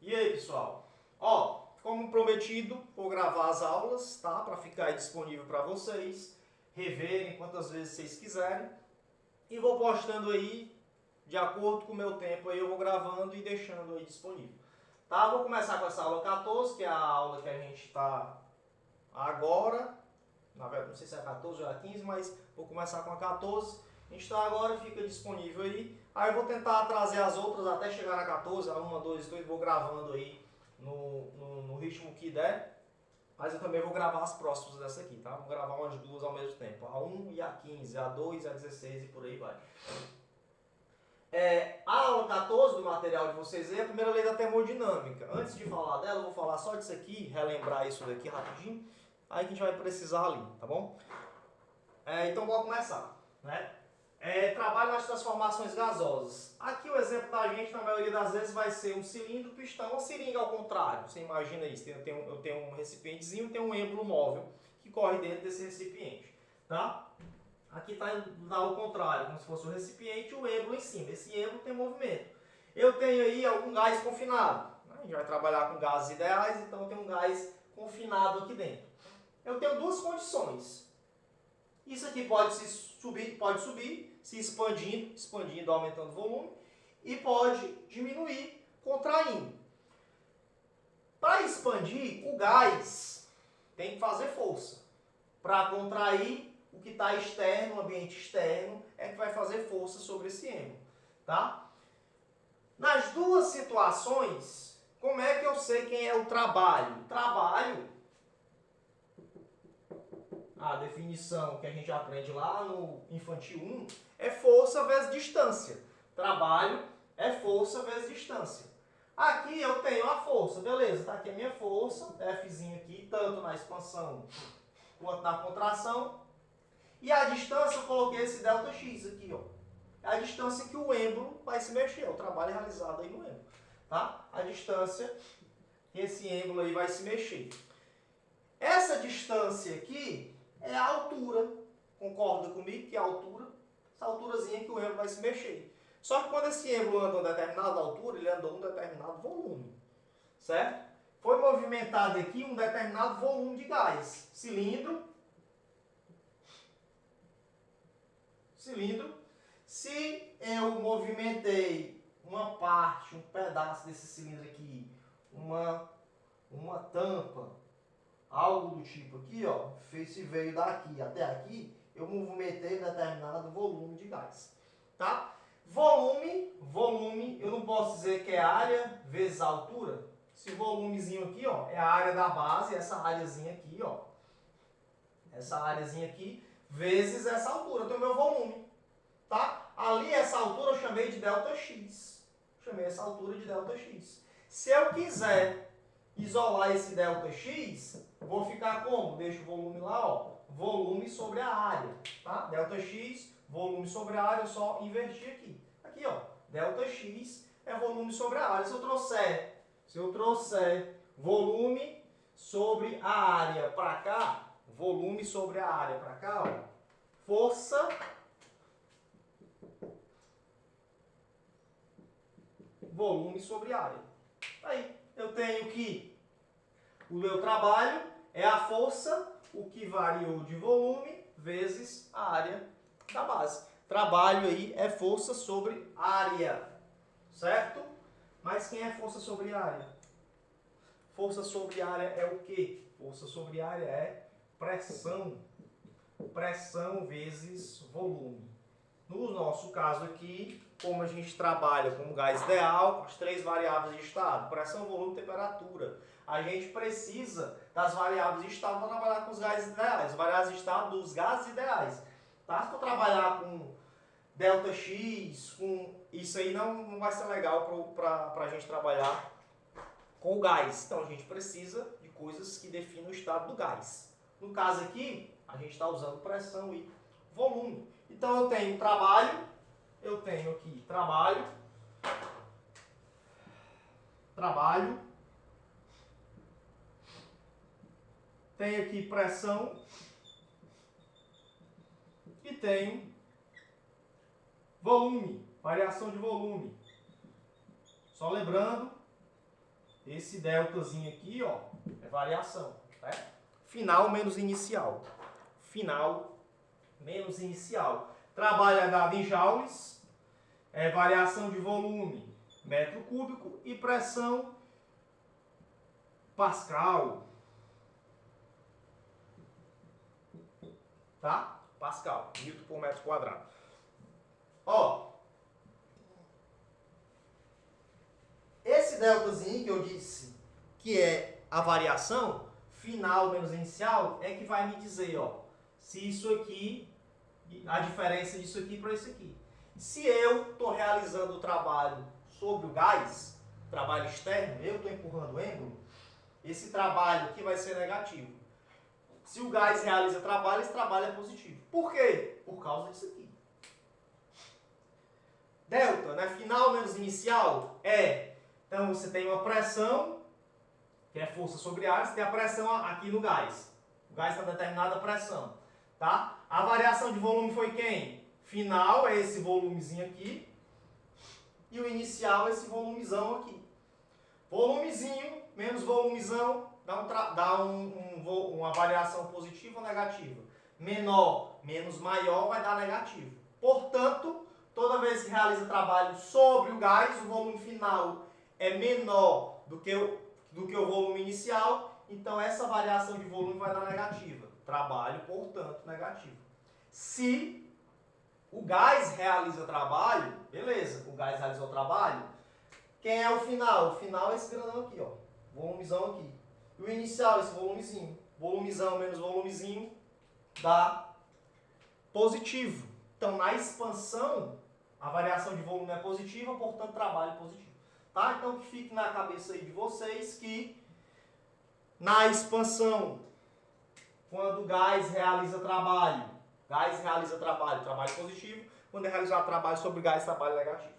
E aí, pessoal? Ó, como prometido, vou gravar as aulas, tá? Para ficar aí disponível para vocês reverem quantas vezes vocês quiserem. E vou postando aí, de acordo com o meu tempo aí, eu vou gravando e deixando aí disponível. Tá? Vou começar com essa aula 14, que é a aula que a gente está agora. Na verdade, não sei se é a 14 ou a 15, mas vou começar com a 14. A gente está agora, fica disponível aí. Aí eu vou tentar trazer as outras até chegar na 14, a 1, 2, 3, vou gravando aí no ritmo que der. Mas eu também vou gravar as próximas dessa aqui, tá? Vou gravar umas duas ao mesmo tempo. A 1 e a 15, a 2 e a 16 e por aí vai. A aula 14 do material de vocês é a primeira lei da termodinâmica. Antes de falar dela, eu vou falar só disso aqui, relembrar isso daqui rapidinho. Aí que a gente vai precisar ali, tá bom? Então vou começar, né? Trabalho nas transformações gasosas. Aqui o exemplo da gente, na maioria das vezes, vai ser um cilindro, pistão ou seringa ao contrário. Você imagina isso, eu tenho um recipientezinho, tem um êmbolo móvel que corre dentro desse recipiente, tá? Aqui está ao contrário, como se fosse o recipiente e o êmbolo em cima. Esse êmbolo tem movimento. Eu tenho aí algum gás confinado. A gente vai trabalhar com gases ideais, então tem um gás confinado aqui dentro. Eu tenho duas condições. Isso aqui pode subir, se expandindo, aumentando o volume, e pode diminuir, contraindo. Para expandir, o gás tem que fazer força. Para contrair, o que está externo, o ambiente externo, é que vai fazer força sobre esse êmbolo. Tá? Nas duas situações, como é que eu sei quem é o trabalho? O trabalho, a definição que a gente aprende lá no Infantil 1, é força vezes distância. Trabalho é força vezes distância. Aqui eu tenho a força, beleza, está aqui a minha força, Fzinho aqui, tanto na expansão quanto na contração. E a distância, eu coloquei esse ΔX aqui, ó. É a distância que o êmbolo vai se mexer, o trabalho realizado aí no êmbolo. Tá? A distância que esse êmbolo aí vai se mexer. Essa distância aqui é a altura. Concorda comigo que é a altura? Essa alturazinha que o êmbolo vai se mexer. Só que quando esse êmbolo anda a uma determinada altura, ele anda a um determinado volume. Certo? Foi movimentado aqui um determinado volume de gás. Cilindro. Se eu movimentei uma parte, um pedaço desse cilindro aqui, uma tampa, algo do tipo aqui, ó, se veio daqui até aqui, eu movimentei determinado volume de gás, tá? Volume, eu não posso dizer que é área vezes a altura. Esse volumezinho aqui, ó, é a área da base, essa áreazinha aqui, ó. Essa áreazinha aqui, vezes essa altura, tem o meu volume, tá? Ali, essa altura eu chamei de ΔX. Chamei essa altura de ΔX. Se eu quiser isolar esse ΔX, vou ficar como? Deixo o volume lá, ó. Volume sobre a área, tá? ΔX, volume sobre a área, eu só inverti aqui. Aqui, ó. ΔX é volume sobre a área. Se eu trouxer volume sobre a área para cá, volume sobre a área para cá, ó. Força volume sobre área. Aí, eu tenho que o meu trabalho é a força, o que variou de volume, vezes a área da base. Trabalho aí é força sobre área, certo? Mas quem é força sobre área? Força sobre área é o quê? Força sobre área é pressão. Pressão vezes volume. No nosso caso aqui, como a gente trabalha com gás ideal, com as três variáveis de estado, pressão, volume e temperatura, a gente precisa das variáveis de estado para trabalhar com os gases ideais, variáveis de estado dos gases ideais. Tá? Se for trabalhar com ΔX, com isso aí não vai ser legal para a gente trabalhar com o gás. Então a gente precisa de coisas que definem o estado do gás. No caso aqui, a gente está usando pressão e volume. Então eu tenho trabalho, eu tenho aqui trabalho, tenho aqui pressão e tenho volume, variação de volume. Só lembrando Esse deltazinho aqui, ó, é variação, né? Final menos inicial. Final menos inicial. Trabalho é dado em joules, variação de volume, metro cúbico, e pressão, Pascal. Tá? Pascal, Newton por metro quadrado. Ó, esse deltazinho que eu disse que é a variação, final menos inicial, é que vai me dizer, ó, se isso aqui, a diferença disso aqui para isso aqui. Se eu estou realizando o trabalho sobre o gás, trabalho externo, eu estou empurrando o êmbolo, esse trabalho aqui vai ser negativo. Se o gás realiza trabalho, esse trabalho é positivo. Por quê? Por causa disso aqui. Delta, né? Final menos inicial é... Então, você tem uma pressão, que é força sobre ar, você tem a pressão aqui no gás. O gás está determinada pressão. Tá? A variação de volume foi quem? Final é esse volumezinho aqui. E o inicial é esse volumezão aqui. Volumezinho menos volumezão dá uma variação positiva ou negativa. Menor menos maior vai dar negativo. Portanto, toda vez que realiza trabalho sobre o gás, o volume final é menor do que o volume inicial, então essa variação de volume vai dar negativa. Trabalho, portanto, negativo. Se o gás realiza trabalho, beleza, o gás realizou trabalho, quem é o final? O final é esse grandão aqui, ó, volumezão aqui. E o inicial, esse volumezinho. Volumezão menos volumezinho dá positivo. Então, na expansão, a variação de volume é positiva, portanto, trabalho positivo. Tá? Então, que fique na cabeça aí de vocês que na expansão, quando o gás realiza trabalho trabalho positivo. Quando é realizar trabalho sobre gás, trabalho negativo.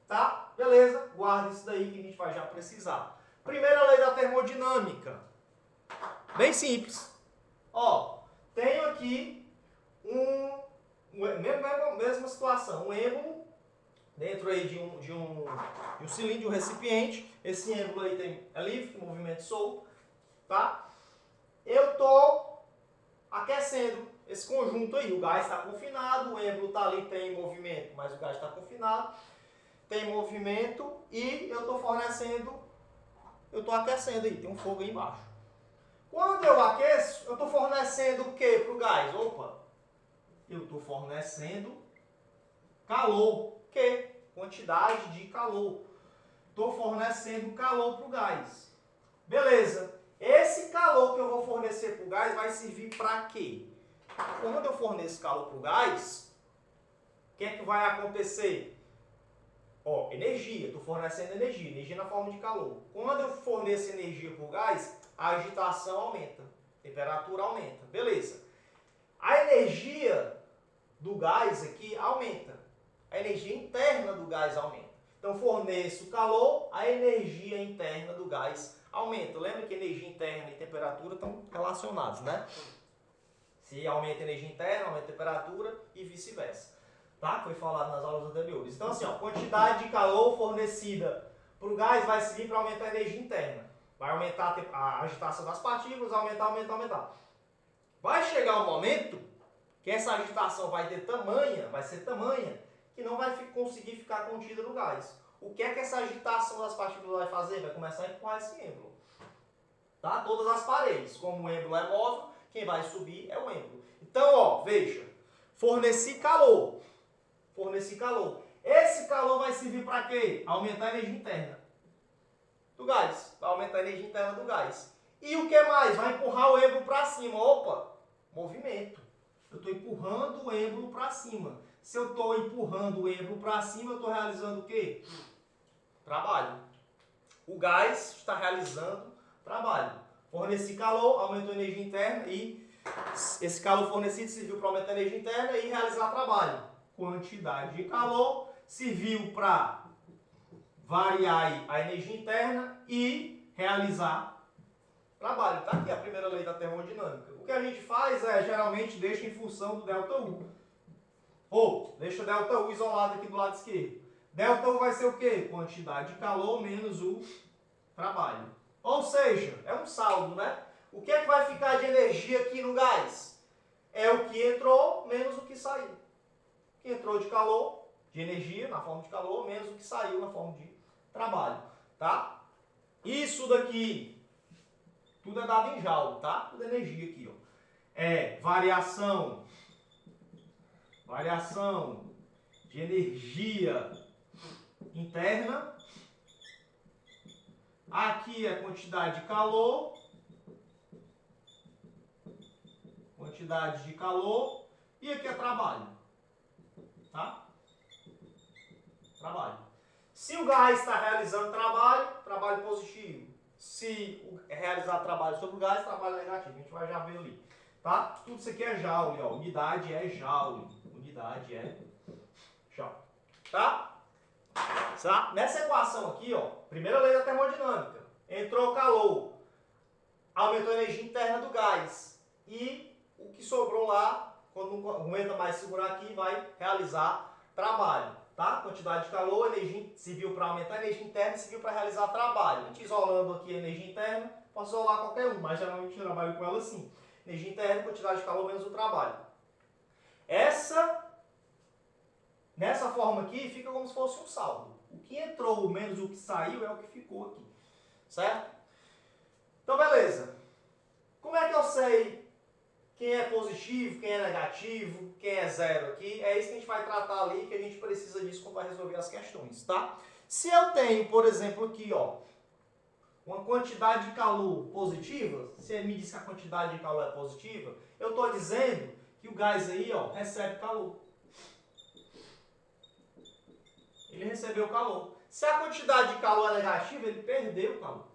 Tá? Beleza? Guarda isso daí que a gente vai já precisar. Primeira lei da termodinâmica. Bem simples. Ó, tenho aqui mesma situação, um êmbolo dentro aí de um cilindro, de um recipiente. Esse êmbolo aí é livre, movimento solto, tá? Eu estou aquecendo esse conjunto aí. O gás está confinado, o êmbolo está ali, tem movimento, mas o gás está confinado, tem movimento e eu estou fornecendo, eu estou aquecendo aí, tem um fogo aí embaixo. Quando eu aqueço, eu estou fornecendo o que para o gás? Opa, eu estou fornecendo calor. Que? Quantidade de calor. Estou fornecendo calor para o gás. Beleza. Esse calor que eu vou fornecer para o gás vai servir para quê? Quando eu forneço calor para o gás, o que é que vai acontecer? Ó, energia. Estou fornecendo energia. Energia na forma de calor. Quando eu forneço energia para o gás, a agitação aumenta. A temperatura aumenta. Beleza. A energia do gás aqui aumenta. A energia interna do gás aumenta. Então, forneço calor, a energia interna do gás aumenta. Lembra que energia interna e temperatura estão relacionados, né? Se aumenta a energia interna, aumenta a temperatura e vice-versa. Tá? Foi falado nas aulas anteriores. Então, assim, ó, quantidade de calor fornecida para o gás vai servir para aumentar a energia interna. Vai aumentar a agitação das partículas, aumentar. Vai chegar um momento que essa agitação vai ser tamanha, que não vai conseguir ficar contida no gás. O que é que essa agitação das partículas vai fazer? Vai começar a empurrar esse êmbolo. Tá? Todas as paredes. Como o êmbolo é móvel, quem vai subir é o êmbolo. Então, ó, veja. Forneci calor. Esse calor vai servir para quê? Aumentar a energia interna do gás. Vai aumentar a energia interna do gás. E o que mais? Vai empurrar o êmbolo para cima. Opa! Movimento. Eu estou empurrando o êmbolo para cima. Se eu estou empurrando o êmbolo para cima, eu estou realizando o quê? Trabalho. O gás está realizando trabalho. Forneci calor, aumentou a energia interna e esse calor fornecido serviu para aumentar a energia interna e realizar trabalho. Quantidade de calor serviu para variar a energia interna e realizar trabalho. Está aqui a primeira lei da termodinâmica. O que a gente faz é, geralmente, deixa em função do ΔU. Ou, deixa o ΔU isolado aqui do lado esquerdo. ΔU vai ser o quê? Quantidade de calor menos o trabalho. Ou seja, é um saldo, né? O que é que vai ficar de energia aqui no gás? É o que entrou menos o que saiu. O que entrou de calor, de energia, na forma de calor, menos o que saiu na forma de trabalho, tá? Isso daqui, tudo é dado em joule, tá? Tudo é energia aqui, ó. É variação de energia interna. Aqui é quantidade de calor. E aqui é trabalho. Tá? Trabalho. Se o gás está realizando trabalho positivo. Se realizar trabalho sobre o gás, trabalho negativo. A gente vai já ver ali. Tá? Tudo isso aqui é joule, ó. Unidade é joule. Tá? Nessa equação aqui, ó, primeira lei da termodinâmica. Entrou calor, aumentou a energia interna do gás. E o que sobrou lá, quando não aguenta mais segurar aqui, vai realizar trabalho. Tá? Quantidade de calor, energia serviu para aumentar a energia interna e serviu para realizar trabalho. A gente isolando aqui a energia interna, posso isolar qualquer um, mas geralmente eu trabalho com ela assim. Energia interna, quantidade de calor menos o trabalho. Nessa forma aqui, fica como se fosse um saldo. O que entrou menos o que saiu é o que ficou aqui. Certo? Então, beleza. Como é que eu sei quem é positivo, quem é negativo, quem é zero aqui? É isso que a gente vai tratar ali, que a gente precisa disso quando vai resolver as questões, tá? Se eu tenho, por exemplo, aqui, ó, uma quantidade de calor positiva, se ele me diz que a quantidade de calor é positiva, eu estou dizendo que o gás aí, ó, recebe calor. Ele recebeu calor. Se a quantidade de calor é negativa, ele perdeu o calor.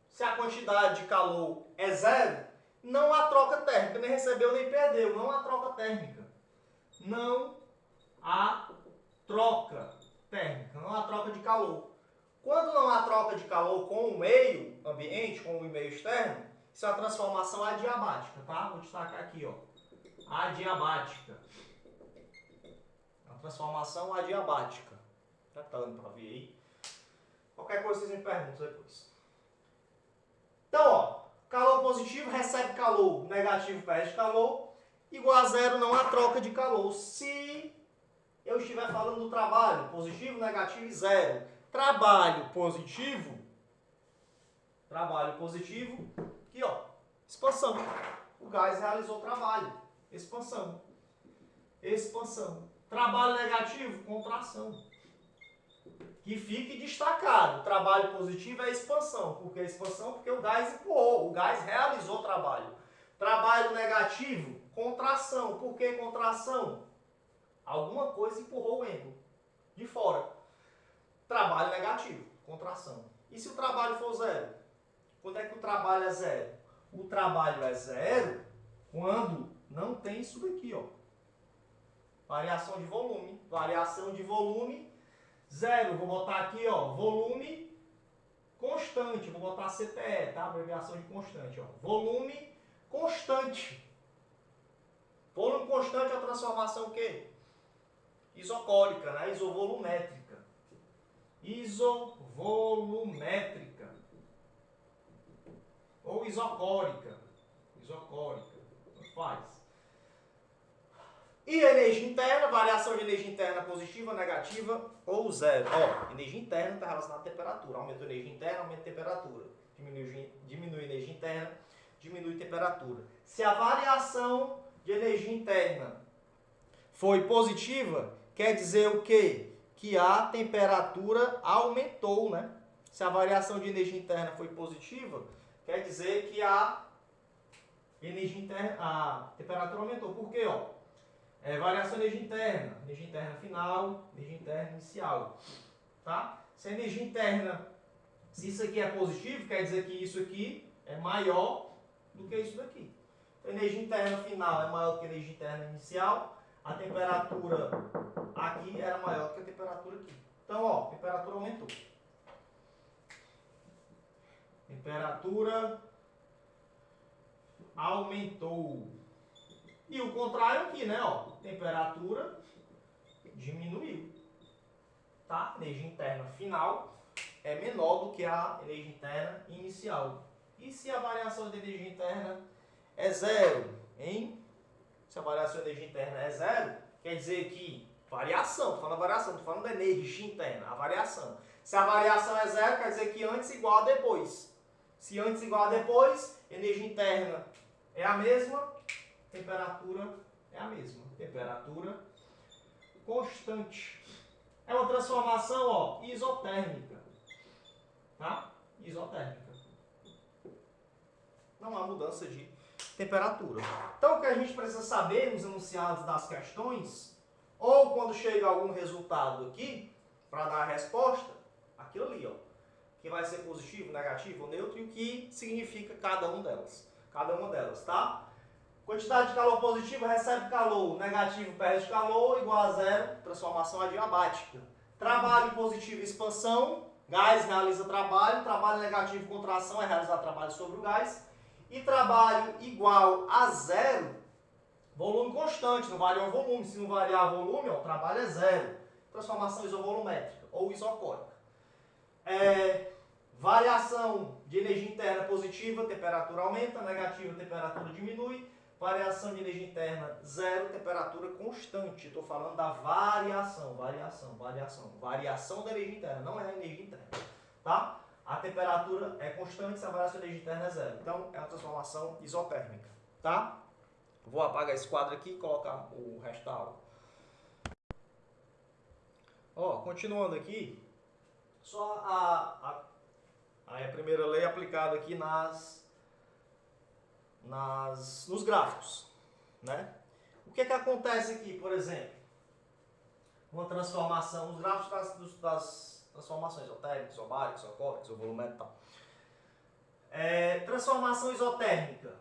Se a quantidade de calor é zero, não há troca térmica, nem recebeu nem perdeu. Não há troca térmica. Não há troca de calor. Quando não há troca de calor com o meio ambiente, com o meio externo, isso é uma transformação adiabática, tá? Vou destacar aqui, ó. Adiabática. Transformação adiabática. Já tá dando para ver aí. Qualquer coisa vocês me perguntam depois. Então, ó, calor positivo recebe calor, negativo perde calor, igual a zero, não há troca de calor. Se eu estiver falando do trabalho, positivo, negativo e zero. Trabalho positivo, aqui ó, expansão. O gás realizou trabalho, expansão. Trabalho negativo, contração. Que fique destacado, trabalho positivo é expansão. Por que expansão? Porque o gás empurrou, o gás realizou trabalho. Trabalho negativo, contração. Por que contração? Alguma coisa empurrou o endo de fora. Trabalho negativo, contração. E se o trabalho for zero? Quando é que o trabalho é zero? O trabalho é zero quando não tem isso daqui, ó. Variação de volume, zero. Vou botar aqui, ó, volume constante. Vou botar CTE, tá? Abreviação de constante, ó. Volume constante. Volume constante é a transformação o quê? Isocórica, né? Isovolumétrica. Ou isocórica. Tanto faz. E a energia interna, variação de energia interna positiva, negativa ou zero. Ó, energia interna está relacionada à temperatura. Aumentou a energia interna, aumenta a temperatura. Diminui a energia interna, diminui a temperatura. Se a variação de energia interna foi positiva, quer dizer o quê? Que a temperatura aumentou, né? Se a variação de energia interna foi positiva, quer dizer que a temperatura aumentou. Por quê, ó? Variação de energia interna final, energia interna inicial, tá? Se a energia interna, se isso aqui é positivo, quer dizer que isso aqui é maior do que isso daqui. Então, a energia interna final é maior do que a energia interna inicial, a temperatura aqui era maior do que a temperatura aqui. Então, ó, a temperatura aumentou. Temperatura aumentou. E o contrário aqui, né? Ó, temperatura diminuiu. Tá? energia interna final, é menor do que a energia interna inicial. E se a variação de energia interna é zero, hein? Se a variação de energia interna é zero, quer dizer que variação, estou falando da variação, estou falando da energia interna, a variação. Se a variação é zero, quer dizer que antes igual a depois. Se antes igual a depois, energia interna é a mesma, temperatura é a mesma. Temperatura constante. É uma transformação, ó, isotérmica. Tá? Isotérmica. Não há mudança de temperatura. Então, o que a gente precisa saber nos enunciados das questões, ou quando chega algum resultado aqui, para dar a resposta, aquilo ali, ó, que vai ser positivo, negativo ou neutro, e o que significa cada uma delas, tá? Quantidade de calor positivo recebe calor, negativo perde calor, igual a zero, transformação adiabática. Trabalho positivo, expansão, gás realiza trabalho, trabalho negativo, contração, é realizar trabalho sobre o gás. E trabalho igual a zero, volume constante, não varia o volume. Se não variar o volume, ó, o trabalho é zero. Transformação isovolumétrica ou isocórica. Variação de energia interna positiva, temperatura aumenta, negativa, temperatura diminui. Variação de energia interna zero, temperatura constante. Estou falando da variação da energia interna, não é a energia interna. Tá? A temperatura é constante se a variação de energia interna é zero. Então, é uma transformação isotérmica. Tá? Vou apagar esse quadro aqui e colocar o resto da aula. Ó, continuando aqui, só a primeira lei aplicada aqui nos gráficos, né? O que acontece aqui, por exemplo? Uma transformação, os gráficos das transformações isotérmicas, isobáricas, isocóricas, isovolumétricas e tal. Transformação isotérmica,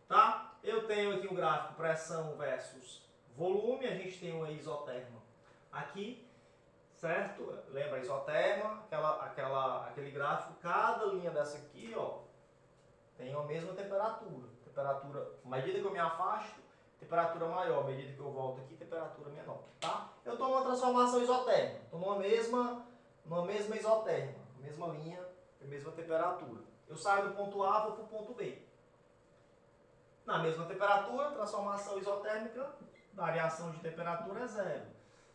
tá? Eu tenho aqui o gráfico pressão versus volume, a gente tem uma isoterma aqui, certo? Lembra a isoterma, aquele gráfico, cada linha dessa aqui, ó, tem a mesma temperatura. Temperatura, à medida que eu me afasto, temperatura maior. À medida que eu volto aqui, temperatura menor. Tá? Eu estou numa transformação isotérmica. Estou numa mesma isoterma. Mesma linha, mesma temperatura. Eu saio do ponto A, vou para o ponto B. Na mesma temperatura, transformação isotérmica, variação de temperatura é zero.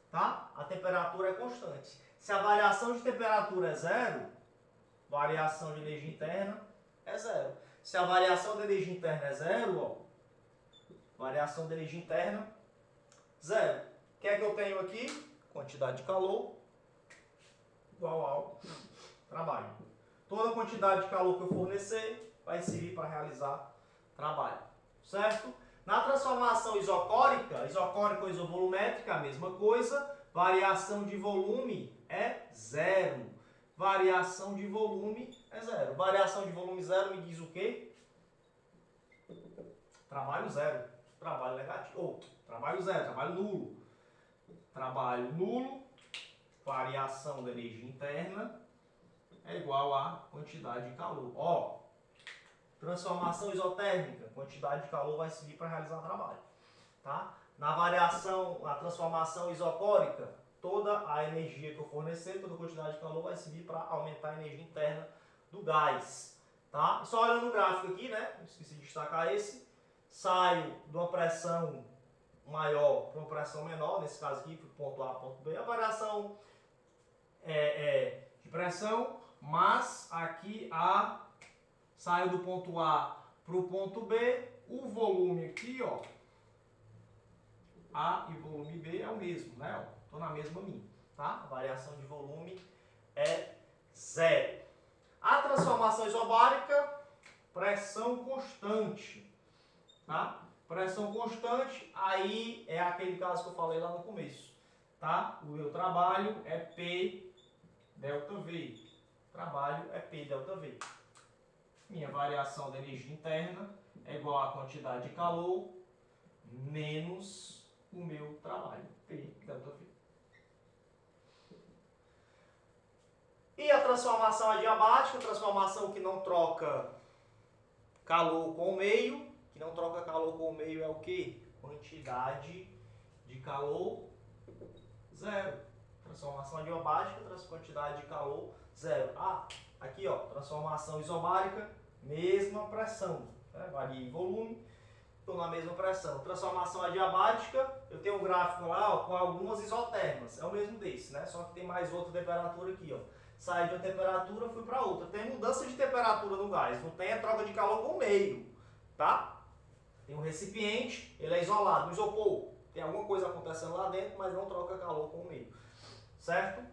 Tá? A temperatura é constante. Se a variação de temperatura é zero, variação de energia interna é zero. Se a variação da energia interna é zero, ó, variação da energia interna, zero. O que é que eu tenho aqui? Quantidade de calor igual ao trabalho. Toda quantidade de calor que eu fornecer vai servir para realizar trabalho. Certo? Na transformação isocórica ou isovolumétrica, a mesma coisa. Variação de volume é zero. Variação de volume é zero. Variação de volume zero me diz o quê? Trabalho zero. Trabalho negativo. Ou trabalho zero, trabalho nulo. Trabalho nulo, variação da energia interna é igual a quantidade de calor. Ó, transformação isotérmica, quantidade de calor vai servir para realizar trabalho. Tá? Na transformação isocórica, toda a energia que eu fornecer, toda a quantidade de calor vai servir para aumentar a energia interna do gás. Tá? Só olhando o gráfico aqui, né? Esqueci de destacar esse. Saio de uma pressão maior para uma pressão menor, nesse caso aqui, ponto A, ponto B. A variação de pressão, mas aqui saio do ponto A para o ponto B, o volume aqui, ó, A e volume B é o mesmo, né? Estou na mesma linha, tá? A variação de volume é zero. A transformação isobárica, pressão constante, tá? Pressão constante, aí é aquele caso que eu falei lá no começo, tá? O meu trabalho é P delta V. Trabalho é P delta V. Minha variação da energia interna é igual à quantidade de calor menos o meu trabalho, P delta V. E a transformação adiabática, transformação que não troca calor com o meio. Que não troca calor com o meio é o quê? Quantidade de calor zero. Transformação adiabática, quantidade de calor, zero. Ah, aqui ó, transformação isobárica, mesma pressão, né? Varia em volume, estou na mesma pressão. Transformação adiabática, eu tenho um gráfico lá ó, com algumas isotermas, é o mesmo desse, né? Só que tem mais outra temperatura aqui, ó. Sai de uma temperatura, fui para outra. Tem mudança de temperatura no gás, não tem a troca de calor com o meio, tá? Tem um recipiente, ele é isolado, um isopor. Tem alguma coisa acontecendo lá dentro, mas não troca calor com o meio, certo?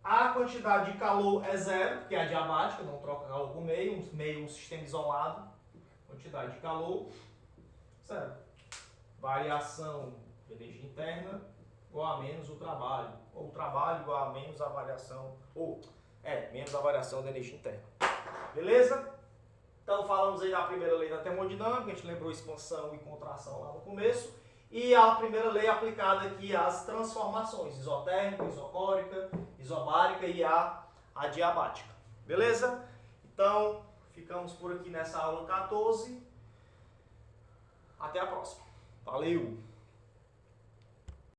A quantidade de calor é zero, que é adiabática, não troca calor com o meio, um sistema isolado. Quantidade de calor, zero. Variação de energia interna igual a menos o trabalho. Ou o trabalho igual a menos a variação, menos a variação da energia interna. Beleza? Então falamos aí da primeira lei da termodinâmica, a gente lembrou expansão e contração lá no começo. E a primeira lei aplicada aqui às transformações, isotérmica, isocórica, isobárica e a adiabática. Beleza? Então, ficamos por aqui nessa aula 14. Até a próxima. Valeu!